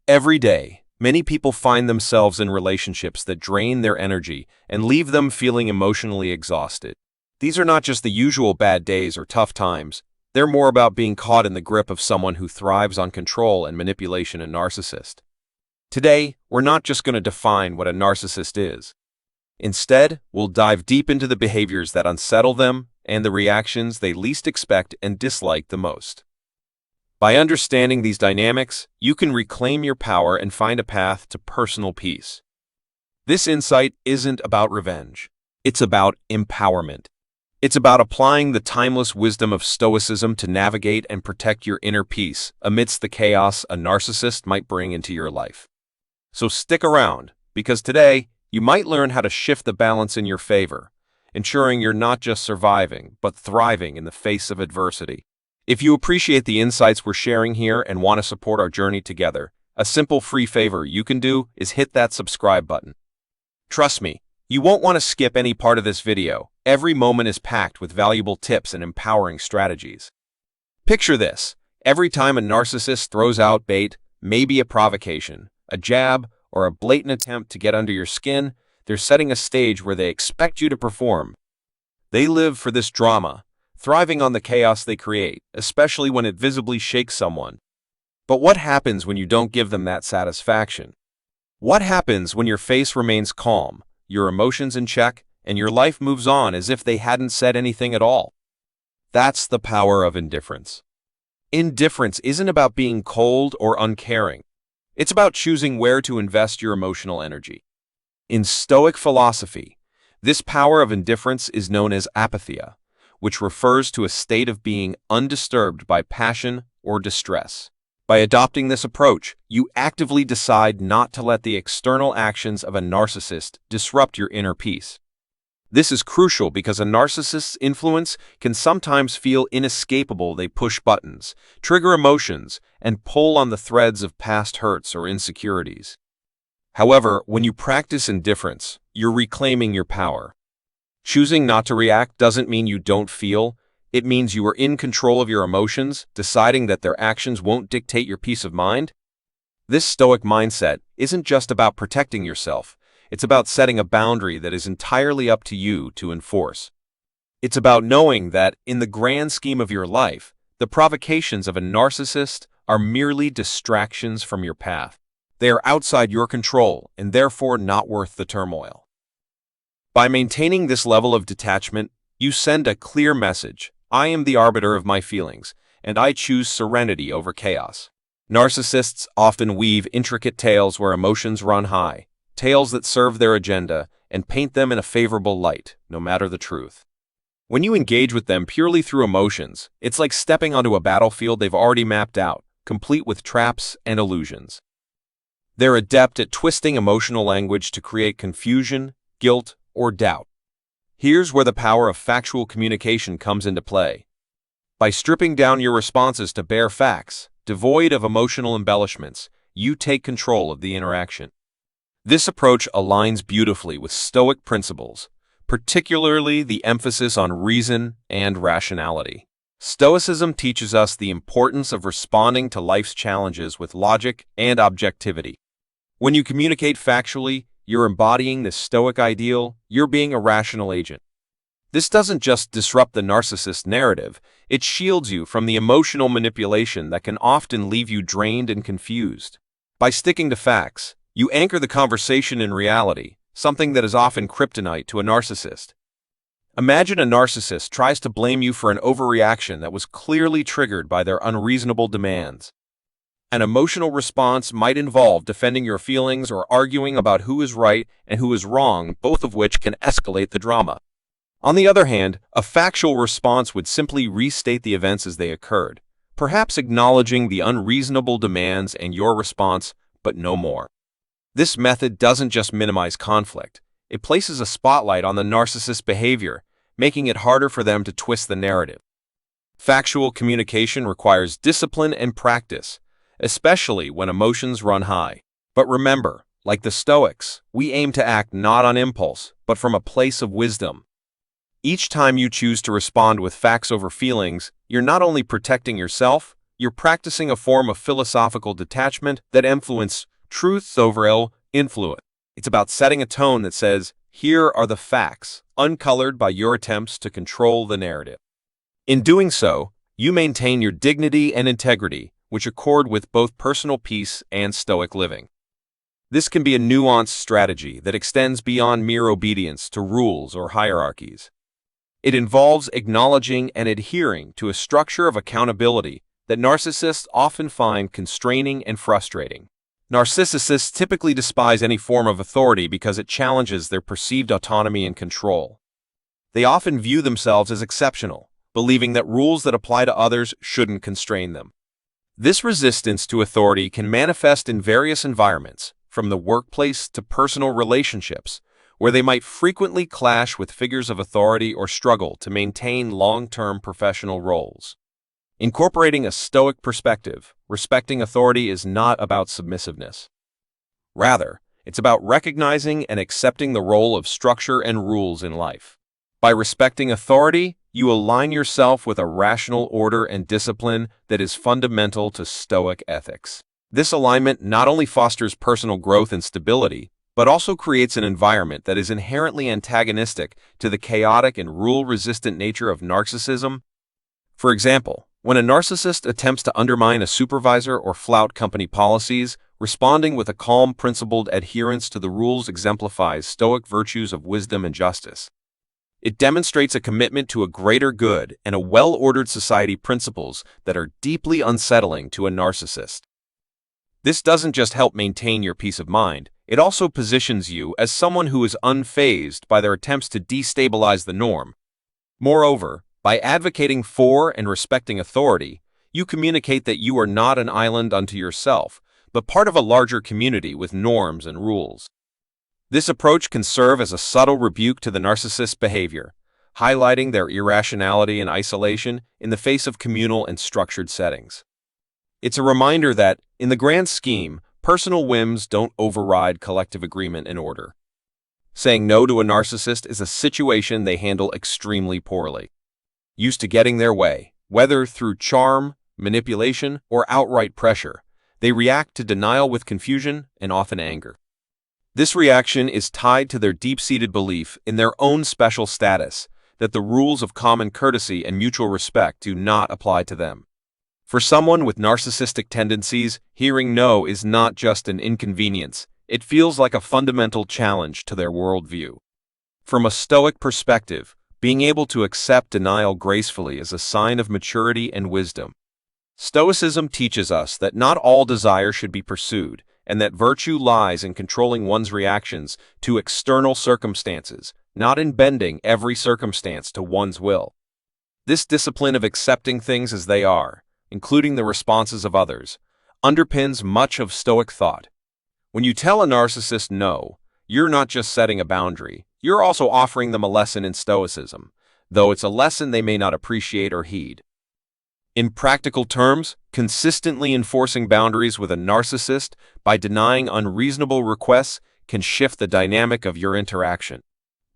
Every day, many people find themselves in relationships that drain their energy and leave them feeling emotionally exhausted. These are not just the usual bad days or tough times. They're more about being caught in the grip of someone who thrives on control and manipulation, a narcissist. Today, we're not just going to define what a narcissist is. Instead, we'll dive deep into the behaviors that unsettle them and the reactions they least expect and dislike the most. By understanding these dynamics, you can reclaim your power and find a path to personal peace. This insight isn't about revenge. It's about empowerment. It's about applying the timeless wisdom of Stoicism to navigate and protect your inner peace amidst the chaos a narcissist might bring into your life. So stick around, because today, you might learn how to shift the balance in your favor, ensuring you're not just surviving, but thriving in the face of adversity. If you appreciate the insights we're sharing here and want to support our journey together, a simple free favor you can do is hit that subscribe button. Trust me, you won't want to skip any part of this video. Every moment is packed with valuable tips and empowering strategies. Picture this. Every time a narcissist throws out bait, maybe a provocation, a jab, or a blatant attempt to get under your skin, they're setting a stage where they expect you to perform. They live for this drama, thriving on the chaos they create, especially when it visibly shakes someone. But what happens when you don't give them that satisfaction? What happens when your face remains calm, your emotions in check, and your life moves on as if they hadn't said anything at all? That's the power of indifference. Indifference isn't about being cold or uncaring. It's about choosing where to invest your emotional energy. In Stoic philosophy, this power of indifference is known as apatheia, which refers to a state of being undisturbed by passion or distress. By adopting this approach, you actively decide not to let the external actions of a narcissist disrupt your inner peace. This is crucial because a narcissist's influence can sometimes feel inescapable. They push buttons, trigger emotions, and pull on the threads of past hurts or insecurities. However, when you practice indifference, you're reclaiming your power. Choosing not to react doesn't mean you don't feel. It means you are in control of your emotions, deciding that their actions won't dictate your peace of mind. This Stoic mindset isn't just about protecting yourself. It's about setting a boundary that is entirely up to you to enforce. It's about knowing that, in the grand scheme of your life, the provocations of a narcissist are merely distractions from your path. They are outside your control and therefore not worth the turmoil. By maintaining this level of detachment, you send a clear message. I am the arbiter of my feelings, and I choose serenity over chaos. Narcissists often weave intricate tales where emotions run high, tales that serve their agenda and paint them in a favorable light, no matter the truth. When you engage with them purely through emotions, it's like stepping onto a battlefield they've already mapped out, complete with traps and illusions. They're adept at twisting emotional language to create confusion, guilt, or doubt. Here's where the power of factual communication comes into play. By stripping down your responses to bare facts, devoid of emotional embellishments, you take control of the interaction. This approach aligns beautifully with Stoic principles, particularly the emphasis on reason and rationality. Stoicism teaches us the importance of responding to life's challenges with logic and objectivity. When you communicate factually, you're embodying this Stoic ideal. You're being a rational agent. This doesn't just disrupt the narcissist narrative, it shields you from the emotional manipulation that can often leave you drained and confused. By sticking to facts, you anchor the conversation in reality, something that is often kryptonite to a narcissist. Imagine a narcissist tries to blame you for an overreaction that was clearly triggered by their unreasonable demands. An emotional response might involve defending your feelings or arguing about who is right and who is wrong, both of which can escalate the drama. On the other hand, a factual response would simply restate the events as they occurred, perhaps acknowledging the unreasonable demands and your response, but no more. This method doesn't just minimize conflict, it places a spotlight on the narcissist's behavior, making it harder for them to twist the narrative. Factual communication requires discipline and practice, especially when emotions run high. But remember, like the Stoics, we aim to act not on impulse, but from a place of wisdom. Each time you choose to respond with facts over feelings, you're not only protecting yourself, you're practicing a form of philosophical detachment that influences truths over influence. It's about setting a tone that says, here are the facts, uncolored by your attempts to control the narrative. In doing so, you maintain your dignity and integrity, which accord with both personal peace and Stoic living. This can be a nuanced strategy that extends beyond mere obedience to rules or hierarchies. It involves acknowledging and adhering to a structure of accountability that narcissists often find constraining and frustrating. Narcissists typically despise any form of authority because it challenges their perceived autonomy and control. They often view themselves as exceptional, believing that rules that apply to others shouldn't constrain them. This resistance to authority can manifest in various environments, from the workplace to personal relationships, where they might frequently clash with figures of authority or struggle to maintain long-term professional roles. Incorporating a Stoic perspective, respecting authority is not about submissiveness. Rather, it's about recognizing and accepting the role of structure and rules in life. By respecting authority, you align yourself with a rational order and discipline that is fundamental to Stoic ethics. This alignment not only fosters personal growth and stability, but also creates an environment that is inherently antagonistic to the chaotic and rule-resistant nature of narcissism. For example, when a narcissist attempts to undermine a supervisor or flout company policies, responding with a calm, principled adherence to the rules exemplifies Stoic virtues of wisdom and justice. It demonstrates a commitment to a greater good and a well-ordered society, principles that are deeply unsettling to a narcissist. This doesn't just help maintain your peace of mind, it also positions you as someone who is unfazed by their attempts to destabilize the norm. Moreover, by advocating for and respecting authority, you communicate that you are not an island unto yourself, but part of a larger community with norms and rules. This approach can serve as a subtle rebuke to the narcissist's behavior, highlighting their irrationality and isolation in the face of communal and structured settings. It's a reminder that, in the grand scheme, personal whims don't override collective agreement and order. Saying no to a narcissist is a situation they handle extremely poorly. Used to getting their way, whether through charm, manipulation, or outright pressure, they react to denial with confusion and often anger. This reaction is tied to their deep-seated belief in their own special status, that the rules of common courtesy and mutual respect do not apply to them. For someone with narcissistic tendencies, hearing no is not just an inconvenience, it feels like a fundamental challenge to their worldview. From a Stoic perspective, being able to accept denial gracefully is a sign of maturity and wisdom. Stoicism teaches us that not all desire should be pursued, and that virtue lies in controlling one's reactions to external circumstances, not in bending every circumstance to one's will. This discipline of accepting things as they are, including the responses of others, underpins much of Stoic thought. When you tell a narcissist no, you're not just setting a boundary, you're also offering them a lesson in Stoicism, though it's a lesson they may not appreciate or heed. In practical terms, consistently enforcing boundaries with a narcissist by denying unreasonable requests can shift the dynamic of your interaction.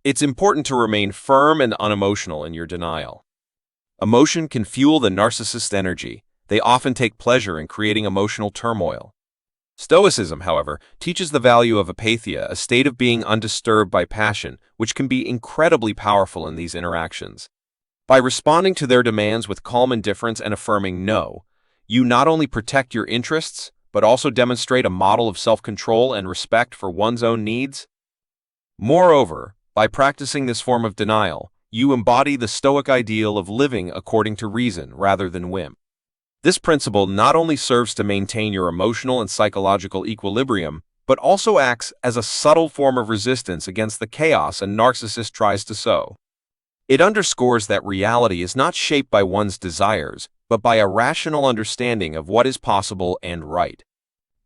It's important to remain firm and unemotional in your denial. Emotion can fuel the narcissist's energy. They often take pleasure in creating emotional turmoil. Stoicism, however, teaches the value of apatheia, a state of being undisturbed by passion, which can be incredibly powerful in these interactions. By responding to their demands with calm indifference and affirming no, you not only protect your interests, but also demonstrate a model of self-control and respect for one's own needs. Moreover, by practicing this form of denial, you embody the Stoic ideal of living according to reason rather than whim. This principle not only serves to maintain your emotional and psychological equilibrium, but also acts as a subtle form of resistance against the chaos a narcissist tries to sow. It underscores that reality is not shaped by one's desires, but by a rational understanding of what is possible and right.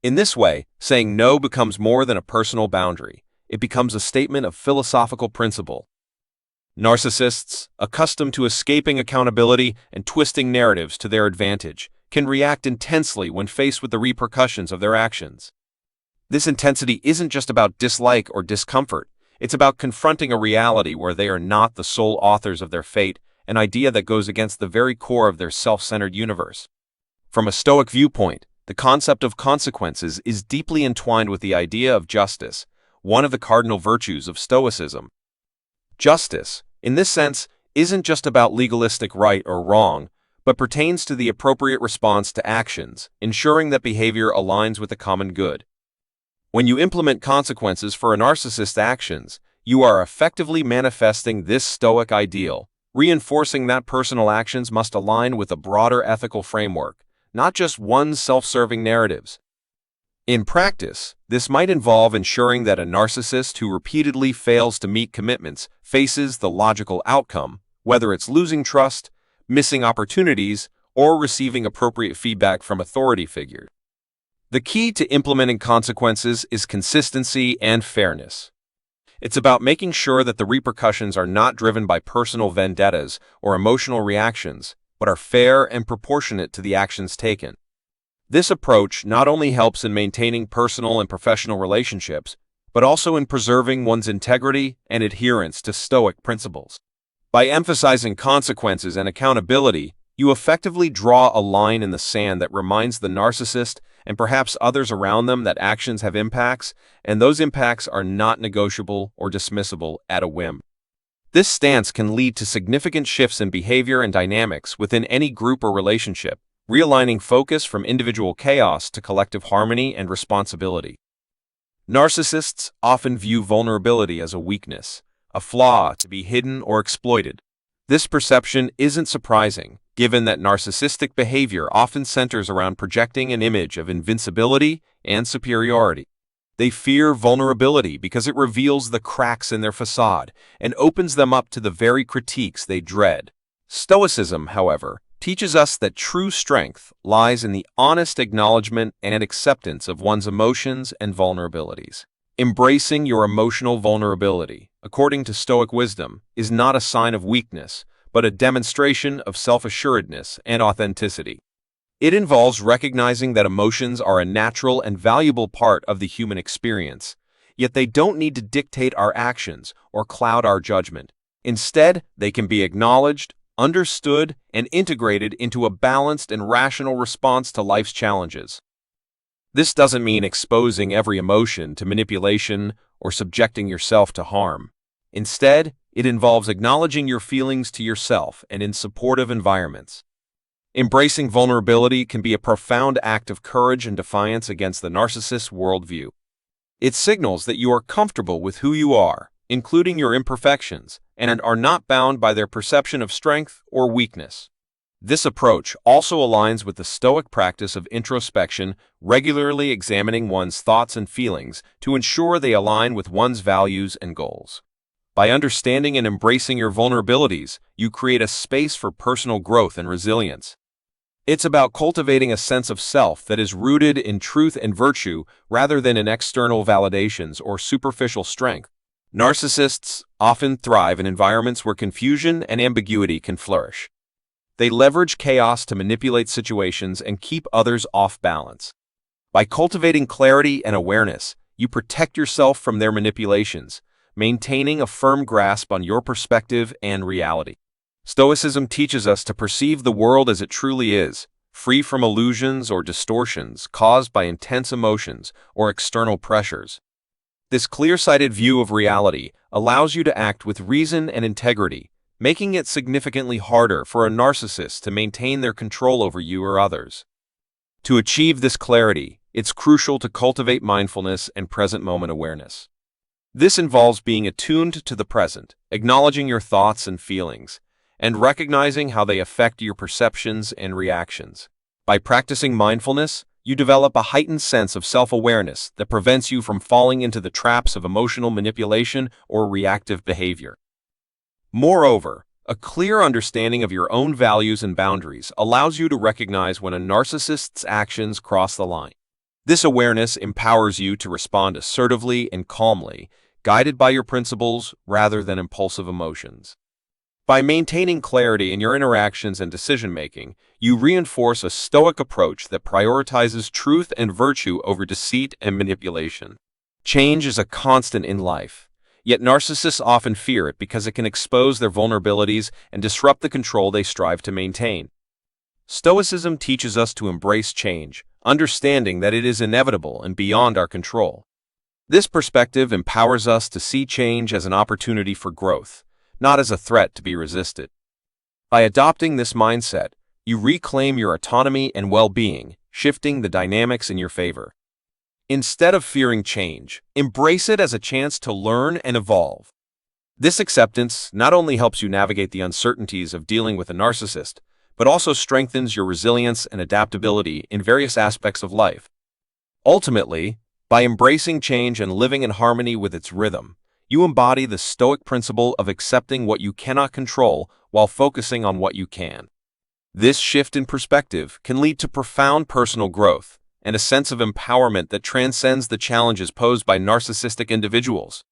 In this way, saying no becomes more than a personal boundary. It becomes a statement of philosophical principle. Narcissists, accustomed to escaping accountability and twisting narratives to their advantage, can react intensely when faced with the repercussions of their actions. This intensity isn't just about dislike or discomfort. It's about confronting a reality where they are not the sole authors of their fate, an idea that goes against the very core of their self-centered universe. From a Stoic viewpoint, the concept of consequences is deeply entwined with the idea of justice, one of the cardinal virtues of Stoicism. Justice, in this sense, isn't just about legalistic right or wrong, but pertains to the appropriate response to actions, ensuring that behavior aligns with the common good. When you implement consequences for a narcissist's actions, you are effectively manifesting this Stoic ideal, reinforcing that personal actions must align with a broader ethical framework, not just one's self-serving narratives. In practice, this might involve ensuring that a narcissist who repeatedly fails to meet commitments faces the logical outcome, whether it's losing trust, missing opportunities, or receiving appropriate feedback from authority figures. The key to implementing consequences is consistency and fairness. It's about making sure that the repercussions are not driven by personal vendettas or emotional reactions, but are fair and proportionate to the actions taken. This approach not only helps in maintaining personal and professional relationships, but also in preserving one's integrity and adherence to Stoic principles. By emphasizing consequences and accountability, you effectively draw a line in the sand that reminds the narcissist and perhaps others around them that actions have impacts, and those impacts are not negotiable or dismissible at a whim. This stance can lead to significant shifts in behavior and dynamics within any group or relationship, realigning focus from individual chaos to collective harmony and responsibility. Narcissists often view vulnerability as a weakness, a flaw to be hidden or exploited. This perception isn't surprising, given that narcissistic behavior often centers around projecting an image of invincibility and superiority. They fear vulnerability because it reveals the cracks in their facade and opens them up to the very critiques they dread. Stoicism, however, teaches us that true strength lies in the honest acknowledgement and acceptance of one's emotions and vulnerabilities. Embracing your emotional vulnerability, according to Stoic wisdom, is not a sign of weakness, but a demonstration of self-assuredness and authenticity. It involves recognizing that emotions are a natural and valuable part of the human experience, yet they don't need to dictate our actions or cloud our judgment. Instead, they can be acknowledged, understood, and integrated into a balanced and rational response to life's challenges. This doesn't mean exposing every emotion to manipulation or subjecting yourself to harm. Instead, it involves acknowledging your feelings to yourself and in supportive environments. Embracing vulnerability can be a profound act of courage and defiance against the narcissist's worldview. It signals that you are comfortable with who you are, including your imperfections, and are not bound by their perception of strength or weakness. This approach also aligns with the Stoic practice of introspection, regularly examining one's thoughts and feelings to ensure they align with one's values and goals. By understanding and embracing your vulnerabilities, you create a space for personal growth and resilience. It's about cultivating a sense of self that is rooted in truth and virtue rather than in external validations or superficial strength. Narcissists often thrive in environments where confusion and ambiguity can flourish. They leverage chaos to manipulate situations and keep others off balance. By cultivating clarity and awareness, you protect yourself from their manipulations, maintaining a firm grasp on your perspective and reality. Stoicism teaches us to perceive the world as it truly is, free from illusions or distortions caused by intense emotions or external pressures. This clear-sighted view of reality allows you to act with reason and integrity, making it significantly harder for a narcissist to maintain their control over you or others. To achieve this clarity, it's crucial to cultivate mindfulness and present-moment awareness. This involves being attuned to the present, acknowledging your thoughts and feelings, and recognizing how they affect your perceptions and reactions. By practicing mindfulness, you develop a heightened sense of self-awareness that prevents you from falling into the traps of emotional manipulation or reactive behavior. Moreover, a clear understanding of your own values and boundaries allows you to recognize when a narcissist's actions cross the line. This awareness empowers you to respond assertively and calmly, guided by your principles rather than impulsive emotions. By maintaining clarity in your interactions and decision-making, you reinforce a Stoic approach that prioritizes truth and virtue over deceit and manipulation. Change is a constant in life, yet narcissists often fear it because it can expose their vulnerabilities and disrupt the control they strive to maintain. Stoicism teaches us to embrace change, understanding that it is inevitable and beyond our control. This perspective empowers us to see change as an opportunity for growth, not as a threat to be resisted. By adopting this mindset, you reclaim your autonomy and well-being, shifting the dynamics in your favor. Instead of fearing change, embrace it as a chance to learn and evolve. This acceptance not only helps you navigate the uncertainties of dealing with a narcissist, but also strengthens your resilience and adaptability in various aspects of life. Ultimately, by embracing change and living in harmony with its rhythm, you embody the Stoic principle of accepting what you cannot control while focusing on what you can. This shift in perspective can lead to profound personal growth and a sense of empowerment that transcends the challenges posed by narcissistic individuals.